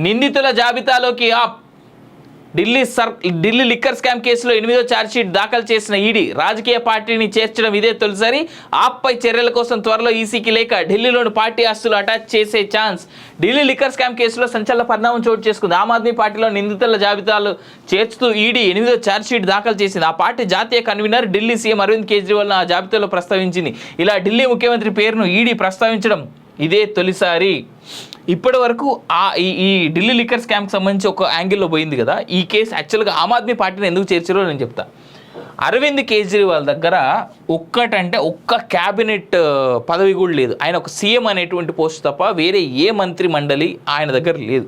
నిందితుల జాబితాలోకి Delhi liquor scam కేసులో 8వ ఛార్జ్షీట్ దాఖలు చేసిన ఈడీ రాజకీయ పార్టీని చేర్చడం ఇదే తొలిసారి. ఆప్పై చర్యల కోసం త్వరలో ఈసీకి లేక ఢిల్లీలోని పార్టీ ఆస్తులు అటాచ్ చేసే ఛాన్స్. ఢిల్లీ లిక్కర్ స్కామ్ కేసులో సంచలన పరిణామం చోటు చేసుకుంది. ఆమ్ ఆద్మీ పార్టీలో నిందితుల జాబితాలు చేర్చుతూ ఈడీ 8వ ఛార్జ్షీట్ దాఖలు చేసింది. ఆ పార్టీ జాతీయ కన్వీనర్ ఢిల్లీ సీఎం అరవింద్ కేజ్రీవాల్ ఆ జాబితాలో ప్రస్తావించింది. ఇలా ఢిల్లీ ముఖ్యమంత్రి పేరును ఈడీ ప్రస్తావించడం ఇదే తొలిసారి. ఇప్పటి వరకు ఈ ఢిల్లీ లిక్కర్ స్కామ్కి సంబంధించి ఒక యాంగిల్లో పోయింది కదా. ఈ కేసు యాక్చువల్గా ఆమ్ ఆద్మీ పార్టీని ఎందుకు చేర్చారో నేను చెప్తా. అరవింద్ కేజ్రీవాల్ దగ్గర ఒక్క క్యాబినెట్ పదవి కూడా లేదు. ఆయన ఒక సీఎం అనేటువంటి పోస్ట్ తప్ప వేరే ఏ మంత్రి మండలి ఆయన దగ్గర లేదు.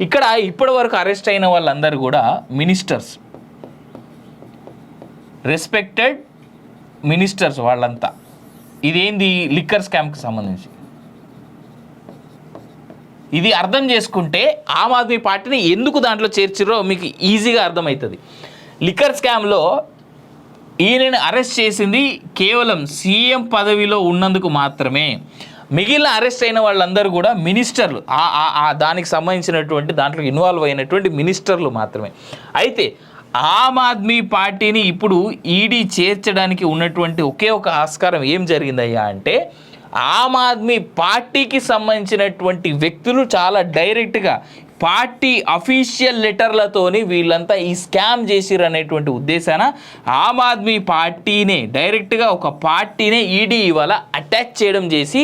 ఇక్కడ ఇప్పటి వరకు అరెస్ట్ అయిన వాళ్ళందరూ కూడా మినిస్టర్స్, రెస్పెక్టెడ్ మినిస్టర్స్ వాళ్ళంతా. ఇదేంది లిక్కర్ స్కామ్కి సంబంధించి ఇది అర్థం చేసుకుంటే ఆమ్ ఆద్మీ పార్టీని ఎందుకు దాంట్లో చేర్చారో మీకు ఈజీగా అర్థమవుతుంది. లిక్కర్ స్కామ్లో ఈయనని అరెస్ట్ చేసింది కేవలం సీఎం పదవిలో ఉన్నందుకు మాత్రమే. మిగిలిన అరెస్ట్ అయిన వాళ్ళందరూ కూడా మినిస్టర్లు, దానికి సంబంధించినటువంటి దాంట్లో ఇన్వాల్వ్ అయినటువంటి మినిస్టర్లు మాత్రమే. అయితే ఆమ్ ఆద్మీ పార్టీని ఇప్పుడు ఈడీ చేర్చడానికి ఉన్నటువంటి ఒకే ఒక ఆస్కారం ఏం జరిగిందయ్యా అంటే, ఆమ్ ఆద్మీ పార్టీకి సంబంధించినటువంటి వ్యక్తులు చాలా డైరెక్ట్గా పార్టీ అఫీషియల్ లెటర్లతోని వీళ్ళంతా ఈ స్కామ్ చేసిరు అనేటువంటి ఉద్దేశాన ఆమ్ ఆద్మీ పార్టీనే డైరెక్ట్గా ఒక పార్టీనే ఈడీ ఇవాళ అటాచ్ చేయడం చేసి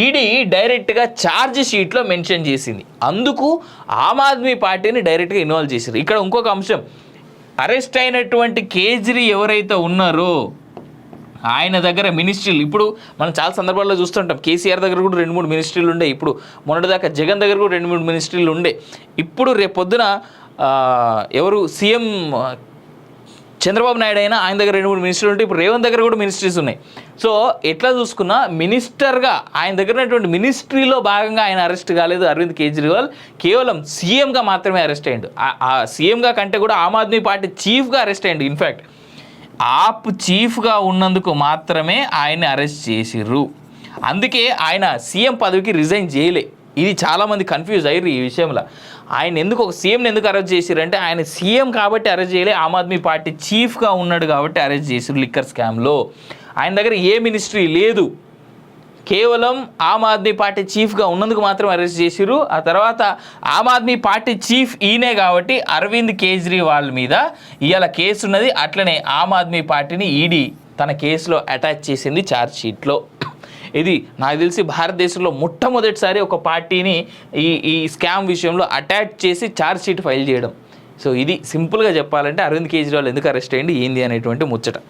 ఈడీ డైరెక్ట్గా ఛార్జ్ షీట్లో మెన్షన్ చేసింది. అందుకు ఆమ్ ఆద్మీ పార్టీని డైరెక్ట్గా ఇన్వాల్వ్ చేశారు. ఇక్కడ ఇంకొక అంశం, అరెస్ట్ అయినటువంటి కేజ్రీ ఎవరైతే ఉన్నారో ఆయన దగ్గర మినిస్ట్రీలు, ఇప్పుడు మనం చాలా సందర్భాల్లో చూస్తుంటాం. కేసీఆర్ దగ్గర కూడా 2-3 మినిస్ట్రీలు ఉండే. ఇప్పుడు మొన్నటిదాకా జగన్ దగ్గర కూడా 2-3 మినిస్ట్రీలు ఉండే. ఇప్పుడు రేపొద్దున ఎవరు సీఎం చంద్రబాబు నాయుడు అయినా ఆయన దగ్గర 2-3 మినిస్ట్రీలు ఉంటే ఇప్పుడు రేవంత్ దగ్గర కూడా మినిస్ట్రీస్ ఉన్నాయి. సో ఎట్లా చూసుకున్నా మినిస్టర్గా ఆయన దగ్గర ఉన్నటువంటి మినిస్ట్రీలో భాగంగా ఆయన అరెస్ట్ కాలేదు అరవింద్ కేజ్రీవాల్. కేవలం సీఎంగా మాత్రమే అరెస్ట్ అయ్యాడు. ఆ సీఎంగా కంటే కూడా ఆమ్ ఆద్మీ పార్టీ చీఫ్గా అరెస్ట్ అయ్యాడు. ఇన్ఫ్యాక్ట్ ఆప్ చీఫ్గా ఉన్నందుకు మాత్రమే ఆయన్ని అరెస్ట్ చేసిర్రు. అందుకే ఆయన సీఎం పదవికి రిజైన్ చేయలే. ఇది చాలామంది కన్ఫ్యూజ్ అయ్యారు ఈ విషయంలో. ఆయన ఎందుకు ఒక సీఎంని ఎందుకు అరెస్ట్ చేసిరంటే ఆయన సీఎం కాబట్టి అరెస్ట్ చేయలే, ఆమ్ ఆద్మీ పార్టీ చీఫ్గా ఉన్నాడు కాబట్టి అరెస్ట్ చేసిరు లిక్కర్ స్కామ్లో. ఆయన దగ్గర ఏ మినిస్ట్రీ లేదు, కేవలం ఆమ్ ఆద్మీ పార్టీ చీఫ్గా ఉన్నందుకు మాత్రం అరెస్ట్ చేసిరు. ఆ తర్వాత ఆమ్ ఆద్మీ పార్టీ చీఫ్ ఈయనే కాబట్టి అరవింద్ కేజ్రీవాల్ మీద ఇవాళ కేసు ఉన్నది. అట్లనే ఆమ్ ఆద్మీ పార్టీని ఈడీ తన కేసులో అటాచ్ చేసింది ఛార్జ్ షీట్లో. ఇది నాకు తెలిసి భారతదేశంలో మొట్టమొదటిసారి ఒక పార్టీని ఈ స్కామ్ విషయంలో అటాచ్ చేసి ఛార్జ్ షీట్ ఫైల్ చేయడం. సో ఇది సింపుల్గా చెప్పాలంటే అరవింద్ కేజ్రీవాల్ ఎందుకు అరెస్ట్ అయ్యింది ఏంది అనేటువంటి ముచ్చట.